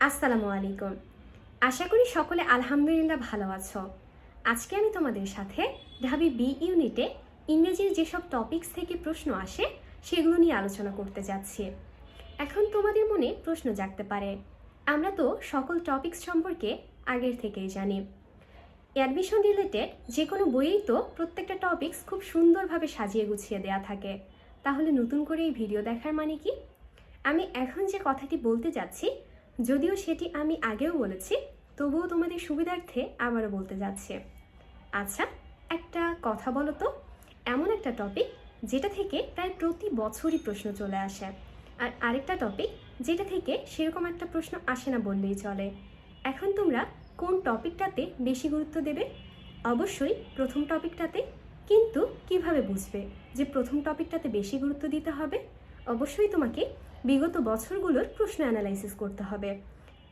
আসসালামু আলাইকুম। আশা করি সকলে আলহামদুলিল্লাহ ভালো আছো। আজকে আমি তোমাদের সাথে ঢাবি বি ইউনিটে ইংরেজির যেসব টপিকস থেকে প্রশ্ন আসে সেগুলো নিয়ে আলোচনা করতে যাচ্ছি। এখন তোমাদের মনে প্রশ্ন জাগতে পারে, আমরা তো সকল টপিকস সম্পর্কে আগের থেকেই জানি। অ্যাডমিশন রিলেটেড যে কোনো বইয়েই তো প্রত্যেকটা টপিকস খুব সুন্দরভাবে সাজিয়ে গুছিয়ে দেয়া থাকে, তাহলে নতুন করে এই ভিডিও দেখার মানে কি? আমি এখন যে কথাটি বলতে যাচ্ছি, যদিও সেটি আমি আগেও বলেছি, তবুও তোমাদের সুবিধার্থে আবারও বলতে যাচ্ছি। আচ্ছা, একটা কথা বলো তো, এমন একটা টপিক যেটা থেকে প্রায় প্রতি বছরই প্রশ্ন চলে আসে, আর আরেকটা টপিক যেটা থেকে সেরকম একটা প্রশ্ন আসে না বললেই চলে। এখন তোমরা কোন টপিকটাতে বেশি গুরুত্ব দেবে? অবশ্যই প্রথম টপিকটাতে। কিন্তু কিভাবে বুঝবে যে প্রথম টপিকটাতে বেশি গুরুত্ব দিতে হবে? অবশ্যই তোমাকে বিগত বছরগুলোর প্রশ্ন অ্যানালাইসিস করতে হবে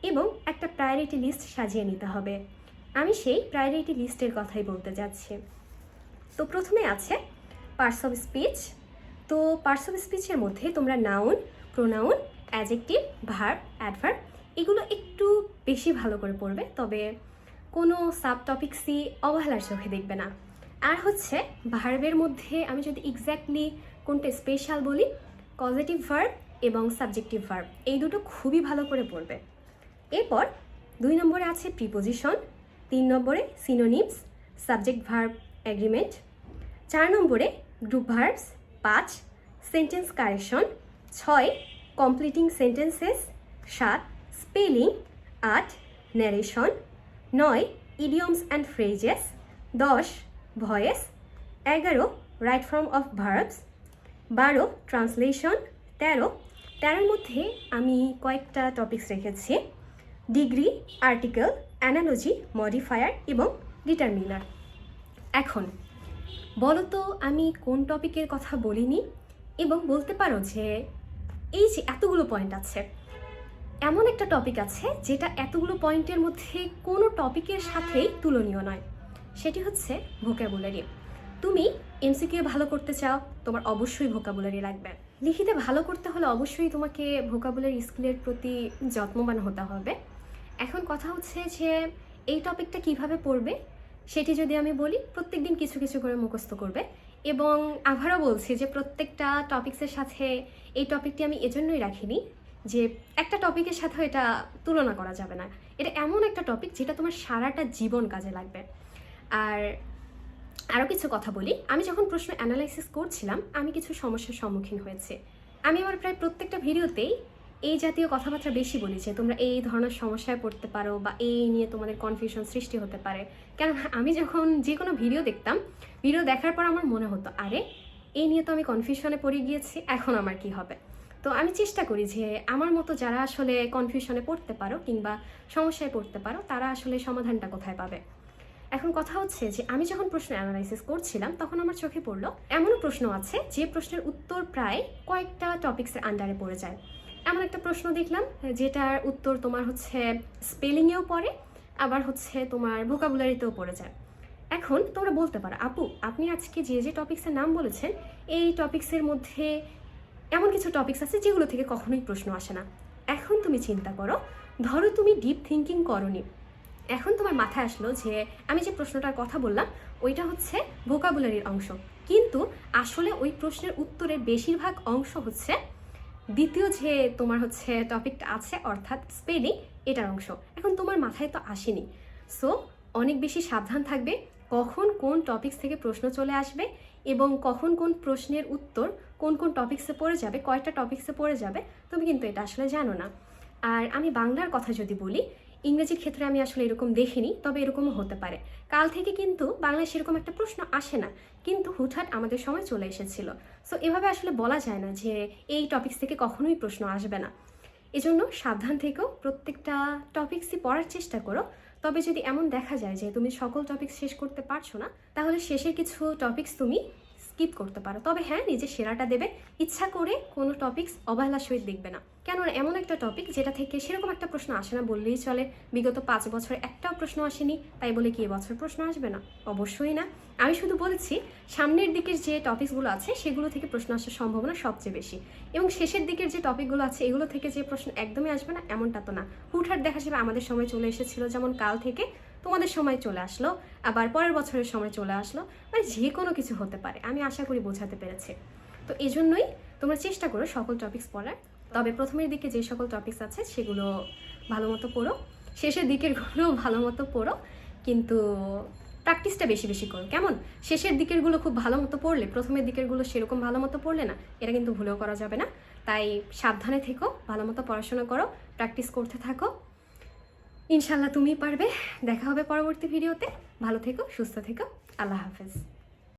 এবং একটা প্রায়োরিটি লিস্ট সাজিয়ে নিতে হবে। আমি সেই প্রায়োরিটি লিস্টের কথাই বলতে যাচ্ছি। তো প্রথমে আছে পার্টস অফ স্পিচ। তো পার্টস অফ স্পিচের মধ্যে তোমরা noun, pronoun, adjective, verb, adverb এগুলো একটু বেশি ভালো করে পড়বে, তবে কোনো সাব টপিক্সই অবহেলার চোখে দেখবে না। আর হচ্ছে ভার্বের মধ্যে আমি যদি এক্স্যাক্টলি কোনটা স্পেশাল বলি, পজিটিভ ভার্ব এবং সাবজেক্টিভ ভার্ব এই দুটো খুবই ভালো করে পড়বে। এরপর 2 নম্বরে আছে প্রিপোজিশন, 3 নম্বরে সিনোনিমস, সাবজেক্ট ভার্ব এগ্রিমেন্ট, 4 নম্বরে group verbs, 5 sentence correction, 6 completing sentences, 7 spelling, 8 narration, 9 idioms and phrases, 10 voice, 11 right form of verbs, 12 translation, 13 মধ্যে আমি কয়েকটা টপিকস রেখেছি, ডিগ্রি, আর্টিকেল, অ্যানালজি, মডিফায়ার এবং ডিটারমিনার। এখন বলো তো আমি কোন টপিকের কথা বলিনি? এবং বলতে পারো যে এই যে এতগুলো পয়েন্ট আছে, এমন একটা টপিক আছে যেটা এতগুলো পয়েন্টের মধ্যে কোনো টপিকের সাথেই তুলনীয় নয়, সেটি হচ্ছে ভোকাবুলারি। তুমি এমসিকিউ ভালো করতে চাও, তোমার অবশ্যই ভোকাবুলারি লাগবে। লিখিতে ভালো করতে হলে অবশ্যই তোমাকে ভোকাবুলারি স্কিলের প্রতি যত্নবান হতে হবে। এখন কথা হচ্ছে যে এই টপিকটা কিভাবে পড়বে সেটি যদি আমি বলি, প্রত্যেক দিন কিছু কিছু করে মুখস্থ করবে। এবং আবারও বলছি যে প্রত্যেকটা টপিক্সের সাথে এই টপিকটি আমি এজন্যই রাখিনি যে একটা টপিকের সাথেও এটা তুলনা করা যাবে না। এটা এমন একটা টপিক যেটা তোমার সারাটা জীবন কাজে লাগবে। আর আরও কিছু কথা বলি, আমি যখন প্রশ্ন অ্যানালাইসিস করছিলাম আমি কিছু সমস্যার সম্মুখীন হয়েছি। আমি আমার প্রায় প্রত্যেকটা ভিডিওতেই এই জাতীয় কথাবার্তা বেশি বলি যে তোমরা এই ধরনের সমস্যায় পড়তে পারো বা এই নিয়ে তোমাদের কনফিউশন সৃষ্টি হতে পারে। কেননা আমি যখন যে কোনো ভিডিও দেখতাম, ভিডিও দেখার পর আমার মনে হতো আরে এই নিয়ে তো আমি কনফিউশনে পড়ে গিয়েছি, এখন আমার কি হবে? তো আমি চেষ্টা করি যে আমার মতো যারা আসলে কনফিউশনে পড়তে পারো কিংবা সমস্যায় পড়তে পারো তারা আসলে সমাধানটা কোথায় পাবে। এখন কথা হচ্ছে যে আমি যখন প্রশ্ন অ্যানালাইসিস করছিলাম তখন আমার চোখে পড়লো এমনও প্রশ্ন আছে যে প্রশ্নের উত্তর প্রায় কয়েকটা টপিক্সের আন্ডারে পড়ে যায়। এমন একটা প্রশ্ন দেখলাম যেটার উত্তর তোমার হচ্ছে স্পেলিংয়েও পড়ে, আবার হচ্ছে তোমার ভোকাবুলারিতেও পড়ে যায়। এখন তোমরা বলতে পারো আপু আপনি আজকে যে যে টপিক্সের নাম বলেছেন এই টপিক্সের মধ্যে এমন কিছু টপিক্স আছে যেগুলো থেকে কখনোই প্রশ্ন আসে না। এখন তুমি চিন্তা করো, ধরো তুমি ডিপ থিঙ্কিং করনি, এখন তোমার মাথায় আসলো যে আমি যে প্রশ্নটার কথা বললাম ওইটা হচ্ছে ভোকাবুলারির অংশ, কিন্তু আসলে ওই প্রশ্নের উত্তরের বেশিরভাগ অংশ হচ্ছে দ্বিতীয় যে তোমার হচ্ছে টপিকটা আছে অর্থাৎ স্পেলিং, এটার অংশ। এখন তোমার মাথায় তো আসেনি। সো অনেক বেশি সাবধান থাকবে কখন কোন টপিক্স থেকে প্রশ্ন চলে আসবে এবং কখন কোন প্রশ্নের উত্তর কোন কোন টপিক্সে পড়ে যাবে, কয়টা টপিক্সে পড়ে যাবে তুমি কিন্তু এটা আসলে জানো না। আর আমি বাংলার কথা যদি বলি, ইংরেজির ক্ষেত্রে আমি আসলে এরকম দেখিনি, তবে এরকমও হতে পারে। কাল থেকে কিন্তু বাংলায় সেরকম একটা প্রশ্ন আসে না, কিন্তু হুটহাট আমাদের সময় চলে এসেছিল। সো এভাবে আসলে বলা যায় না যে এই টপিক্স থেকে কখনোই প্রশ্ন আসবে না। এজন্য সাবধান থেকেও প্রত্যেকটা টপিক্সই পড়ার চেষ্টা করো। তবে যদি এমন দেখা যায় যে তুমি সকল টপিক্স শেষ করতে পারছো না, তাহলে শেষের কিছু টপিক্স তুমি স্কিপ করতে পারো। তবে হ্যাঁ, নিজের সেরাটা দেবে। ইচ্ছা করে কোনো টপিকস অবহেলার সহিত দেখবে না, কেননা এমন একটা টপিক যেটা থেকে সেরকম একটা প্রশ্ন আসে না বললেই চলে। বিগত 5 বছর একটাও প্রশ্ন আসেনি, তাই বলে কি এবছর প্রশ্ন আসবে না? অবশ্যই না। আমি শুধু বলেছি সামনের দিকের যে টপিকসগুলো আছে সেগুলো থেকে প্রশ্ন আসার সম্ভাবনা সবচেয়ে বেশি, এবং শেষের দিকের যে টপিকগুলো আছে এগুলো থেকে যে প্রশ্ন একদমই আসবে না এমনটা তো না। হুটহাট দেখা যাবে আমাদের সময় চলে এসেছিল, যেমন কাল থেকে তোমাদের সময় চলে আসলো, আবার পরের বছরের সময় চলে আসলো, মানে যে কোনো কিছু হতে পারে। আমি আশা করি বোঝাতে পেরেছি। তো এই জন্যই তোমরা চেষ্টা করো সকল টপিকস পড়ার। তবে প্রথমের দিকে যে সকল টপিকস আছে সেগুলো ভালো মতো পড়ো, শেষের দিকেরগুলো ভালো মতো পড়ো, কিন্তু প্র্যাকটিসটা বেশি বেশি করো। কেমন? শেষের দিকেরগুলো খুব ভালো মতো পড়লে প্রথমের দিকেরগুলো সেরকম ভালো মতো পড়লে না, এটা কিন্তু ভুলেও করা যাবে না। তাই সাবধানে থেকো, ভালো মতো পড়াশোনা করো, প্র্যাকটিস করতে থাকো। ইনশাল্লাহ তুমিই পারবে। দেখা হবে পরবর্তী ভিডিওতে। ভালো থেকো, সুস্থ থেকো। আল্লাহ হাফেজ।